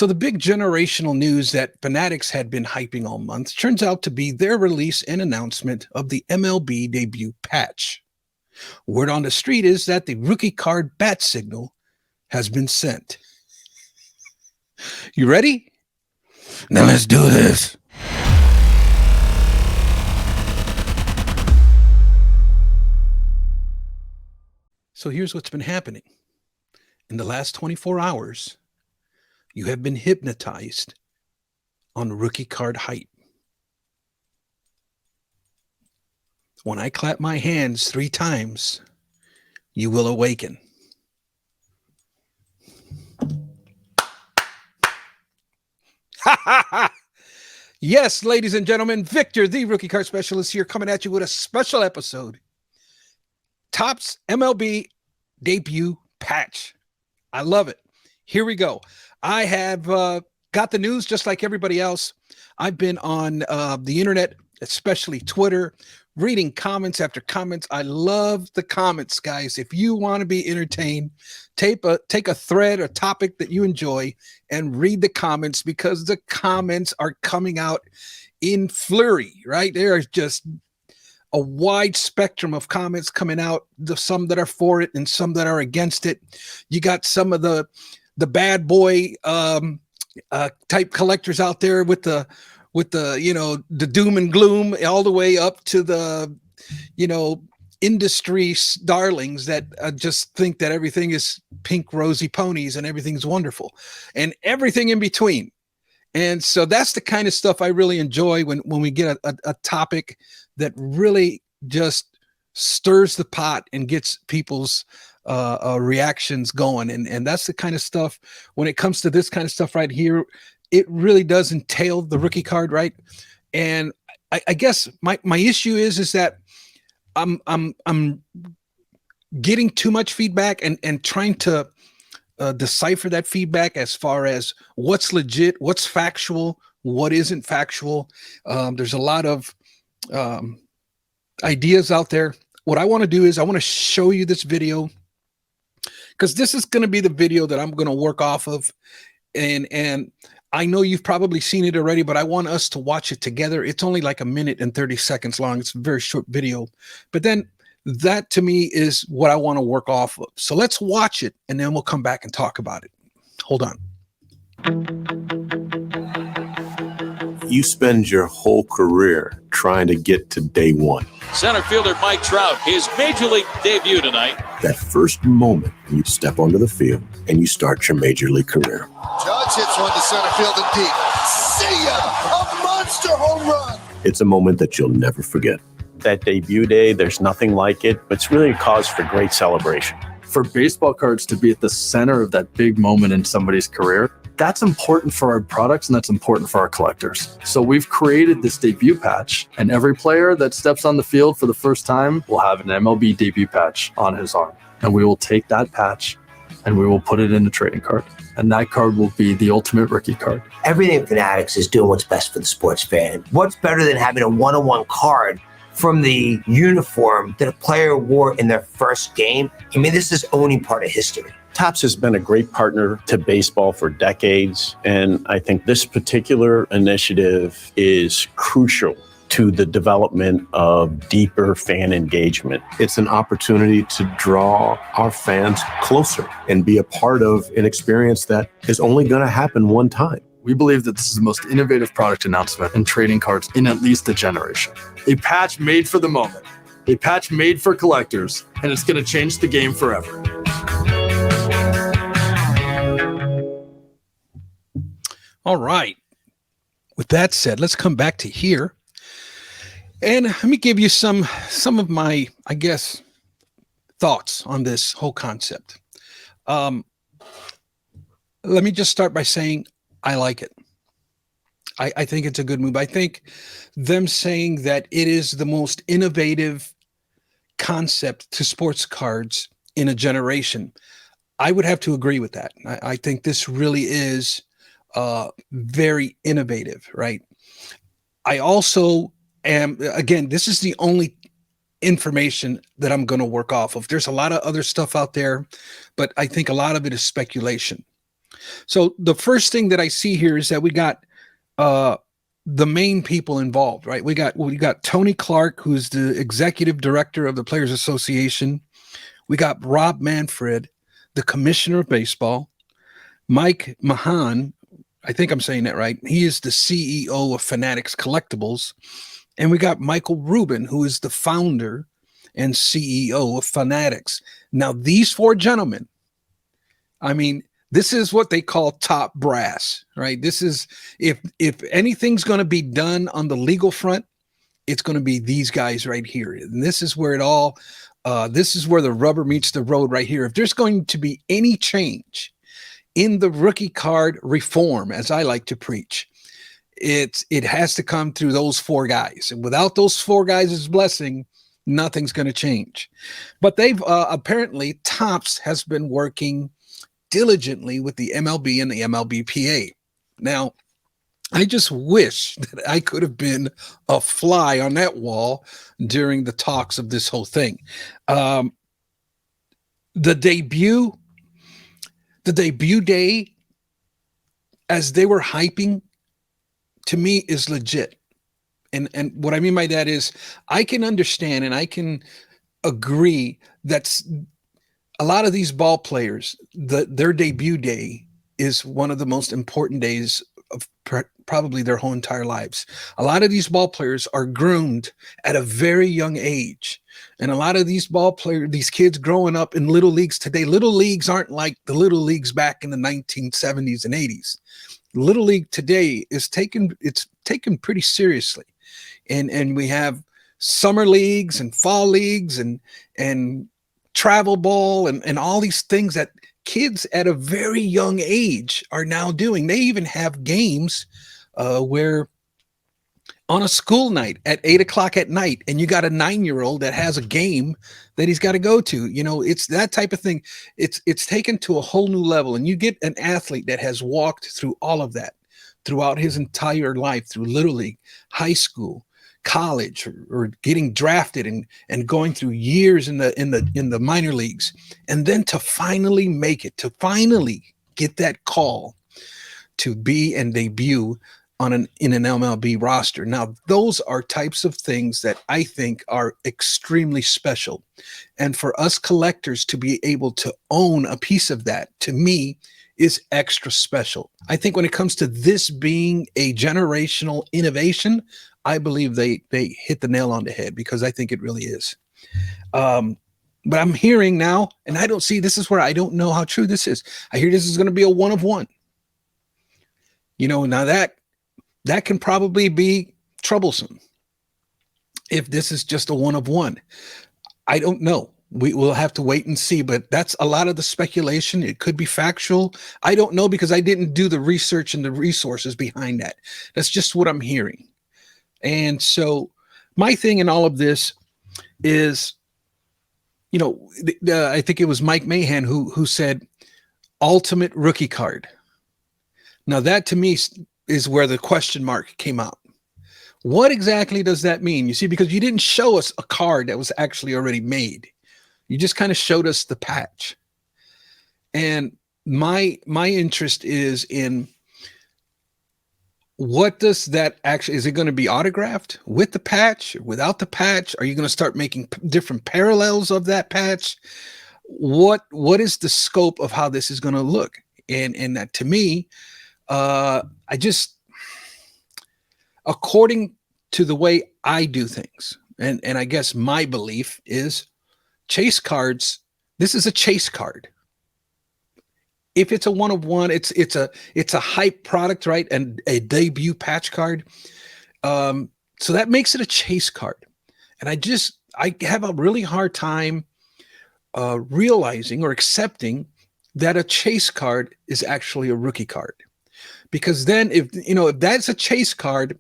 So the big generational news that Fanatics had been hyping all month turns out to be their release and announcement of the MLB Debut Patch. Word on the street is that the rookie card bat signal has been sent. You ready? Now let's do this. So here's what's been happening. In the last 24 hours, you have been hypnotized on rookie card hype. When I clap my hands 3 times, you will awaken. Yes, ladies and gentlemen, Victor, the rookie card specialist here, coming at you with a special episode. Topps MLB Debut Patch. I love it. Here we go. I have got the news just like everybody else. I've been on the internet, especially Twitter, reading comments after comments. I love the comments, guys. If you want to be entertained, take a thread or topic that you enjoy and read the comments, because the comments are coming out in flurry, right? There is just a wide spectrum of comments coming out. Some that are for it and some that are against it. You got some of the bad boy type collectors out there with the the doom and gloom, all the way up to the industry darlings that just think that everything is pink rosy ponies and everything's wonderful, and everything in between. And so that's the kind of stuff I really enjoy when we get a topic that really just stirs the pot and gets people's reactions going. And that's the kind of stuff, when it comes to this kind of stuff right here, it really does entail the rookie card, right? And I guess my issue is that I'm getting too much feedback and trying to decipher that feedback as far as what's legit, what's factual, what isn't factual. There's a lot of ideas out there. What I want to do is I want to show you this video, because this is going to be the video that I'm going to work off of. And I know you've probably seen it already, but I want us to watch it together. It's only like 1 minute and 30 seconds long. It's a very short video, but then that to me is what I want to work off of. So let's watch it and then we'll come back and talk about it. Hold on. You spend your whole career trying to get to day one. Center fielder Mike Trout, his major league debut tonight. That first moment when you step onto the field and you start your major league career. Judge hits one to center field and deep. See ya! A monster home run! It's a moment that you'll never forget. That debut day, there's nothing like it. It's really a cause for great celebration. For baseball cards to be at the center of that big moment in somebody's career, that's important for our products and that's important for our collectors. So we've created this debut patch, and every player that steps on the field for the first time will have an MLB debut patch on his arm. And we will take that patch and we will put it in a trading card. And that card will be the ultimate rookie card. Everything at Fanatics is doing what's best for the sports fan. What's better than having a one-on-one card from the uniform that a player wore in their first game? I mean, this is owning part of history. Topps has been a great partner to baseball for decades, and I think this particular initiative is crucial to the development of deeper fan engagement. It's an opportunity to draw our fans closer and be a part of an experience that is only going to happen one time. We believe that this is the most innovative product announcement in trading cards in at least a generation. A patch made for the moment, a patch made for collectors, and it's going to change the game forever. All right. With that said, let's come back to here. And let me give you some of my, I guess, thoughts on this whole concept. Let me just start by saying I like it. I think it's a good move. I think them saying that it is the most innovative concept to sports cards in a generation, I would have to agree with that. I think this really is very innovative, right? I also am, again, this is the only information that I'm going to work off of. There's a lot of other stuff out there, but I think a lot of it is speculation. So the first thing that I see here is that we got the main people involved, right? We got Tony Clark, who's the executive director of the Players Association. We got Rob Manfred, the commissioner of baseball. Mike Mahan, I think I'm saying that right. He is the CEO of Fanatics Collectibles. And we got Michael Rubin, who is the founder and CEO of Fanatics. Now, these four gentlemen, I mean, this is what they call top brass, right? This is, if anything's going to be done on the legal front, it's going to be these guys right here. And this is where it all, this is where the rubber meets the road right here. If there's going to be any change in the rookie card reform, as I like to preach, it has to come through those four guys. And without those four guys' blessing, nothing's going to change. But they've apparently, Topps has been working diligently with the MLB and the MLBPA. Now, I just wish that I could have been a fly on that wall during the talks of this whole thing. The debut day, as they were hyping, to me is legit. And what I mean by that is I can understand and I can agree that a lot of these ball players, their debut day is one of the most important days of probably their whole entire lives. A lot of these ball players are groomed at a very young age. And a lot of these ball players, these kids growing up in little leagues today, little leagues aren't like the little leagues back in the 1970s and 80s. Little league today is taken pretty seriously. And we have summer leagues and fall leagues and travel ball and all these things that kids at a very young age are now doing. They even have games where on a school night at 8:00 at night, and you got a 9-year-old that has a game that he's got to go to. You know, it's that type of thing. It's taken to a whole new level, and you get an athlete that has walked through all of that throughout his entire life, through little league, high school, college, or getting drafted and going through years in the minor leagues, and then to finally make it, to finally get that call to be and debut in an MLB roster. Now, those are types of things that I think are extremely special. And for us collectors to be able to own a piece of that, to me, is extra special. I think when it comes to this being a generational innovation, I believe they hit the nail on the head, because I think it really is. But I'm hearing now, and I don't see, this is where I don't know how true this is. I hear this is going to be a 1 of 1. You know, now that can probably be troublesome if this is just a 1 of 1. I don't know. We will have to wait and see, but that's a lot of the speculation. It could be factual. I don't know, because I didn't do the research and the resources behind that. That's just what I'm hearing. And so my thing in all of this is, you know, I think it was Mike Mahan who said ultimate rookie card. Now that to me is where the question mark came out. What exactly does that mean? You see, because you didn't show us a card that was actually already made. You just kind of showed us the patch. And my interest is in, what does that actually, is it going to be autographed with the patch, without the patch? Are you going to start making different parallels of that patch? What is the scope of how this is going to look? And that, to me, according to the way I do things, and I guess my belief is, chase cards, this is a chase card. If it's a 1 of 1, it's a hype product, right? And a debut patch card. So that makes it a chase card. And I have a really hard time realizing or accepting that a chase card is actually a rookie card. Because then if that's a chase card,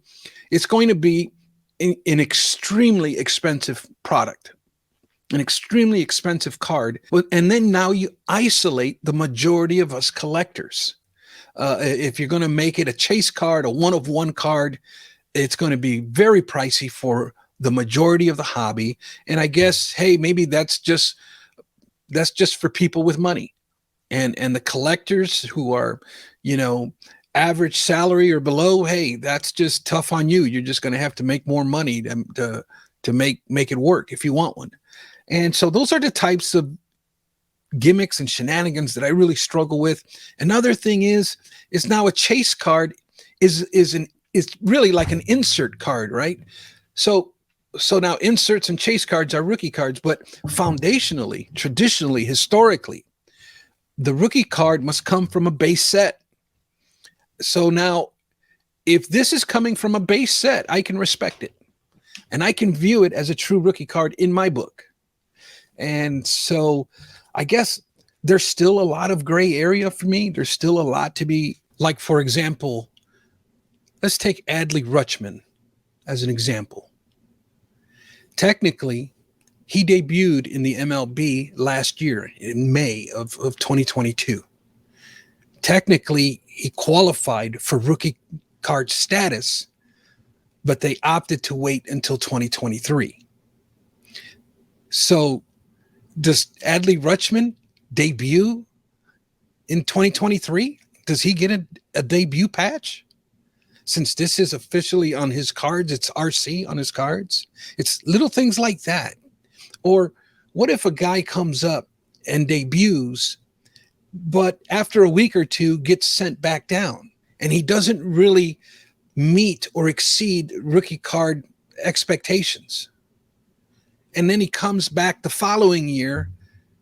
it's going to be an extremely expensive product. An extremely expensive card. And then now you isolate the majority of us collectors. If you're going to make it a chase card, a 1 of 1 card, it's going to be very pricey for the majority of the hobby. And I guess, hey, maybe that's just for people with money. and the collectors who are, you know, average salary or below, hey, that's just tough on you. You're just going to have to make more money to make it work if you want one. And so those are the types of gimmicks and shenanigans that I really struggle with. Another thing is now a chase card is really like an insert card, right? So now inserts and chase cards are rookie cards, but foundationally, traditionally, historically, the rookie card must come from a base set. So now, if this is coming from a base set, I can respect it, and I can view it as a true rookie card in my book. And so I guess there's still a lot of gray area for me. There's still a lot to be, like, for example, let's take Adley Rutschman as an example. Technically, he debuted in the MLB last year in May of 2022. Technically, he qualified for rookie card status, but they opted to wait until 2023. So does Adley Rutschman debut in 2023? Does he get a debut patch? Since this is officially on his cards, it's RC on his cards. It's little things like that. Or what if a guy comes up and debuts, but after a week or two gets sent back down, and he doesn't really meet or exceed rookie card expectations? And then he comes back the following year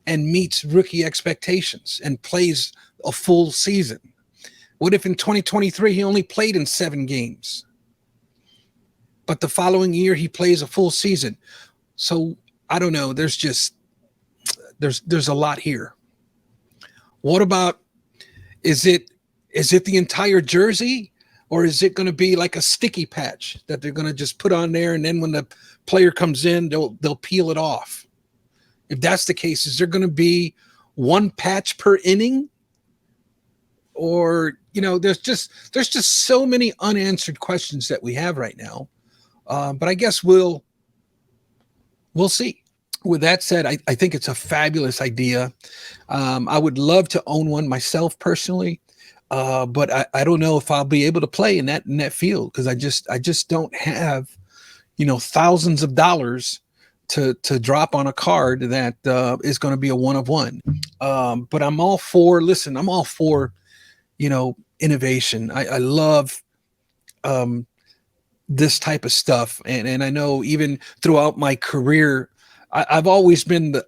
and meets rookie expectations and plays a full season. What if in 2023 he only played in 7 games, but the following year he plays a full season? So I don't know. There's a lot here. What about, is it the entire jersey, or is it going to be like a sticky patch that they're going to just put on there, and then when the player comes in, they'll peel it off? If that's the case, is there going to be one patch per inning? Or, you know, there's just so many unanswered questions that we have right now. But I guess we'll see. With that said, I think it's a fabulous idea. I would love to own one myself personally, but I don't know if I'll be able to play in that field, because I just don't have, you know, thousands of dollars to drop on a card that is going to be a one of one. But I'm all for you know, innovation. I love this type of stuff, and I know even throughout my career, I've always been the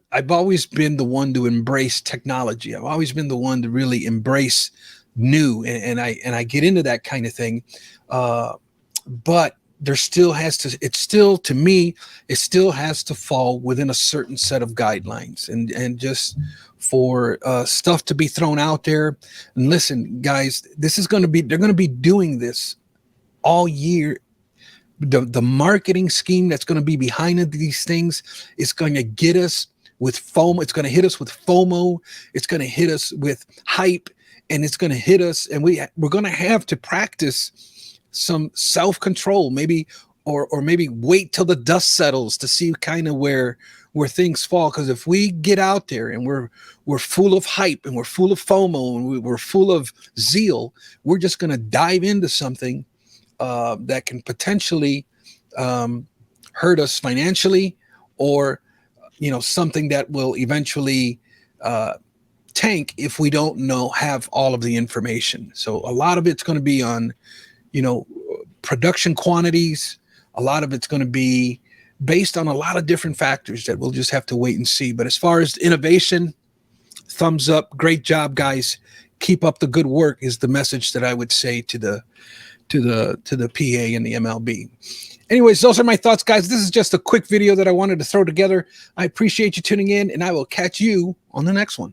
one to embrace technology. I've always been the one to really embrace new, and I get into that kind of thing. But there still has to, to me, it still has to fall within a certain set of guidelines, and just for stuff to be thrown out there. And listen, guys, they're going to be doing this all year. The marketing scheme that's going to be behind these things is going to get us with FOMO. It's going to hit us with FOMO. It's going to hit us with hype, and it's going to hit us. And we're going to have to practice some self-control, maybe, or maybe wait till the dust settles to see kind of where things fall. Because if we get out there and we're full of hype, and we're full of FOMO, and we're full of zeal, we're just going to dive into something that can potentially hurt us financially, or, you know, something that will eventually tank if we don't have all of the information. So a lot of it's going to be on, you know, production quantities. A lot of it's going to be based on a lot of different factors that we'll just have to wait and see. But as far as innovation, thumbs up. Great job, guys. Keep up the good work is the message that I would say to the PA and the MLB. Anyways, those are my thoughts, guys. This is just a quick video that I wanted to throw together. I appreciate you tuning in, and I will catch you on the next one.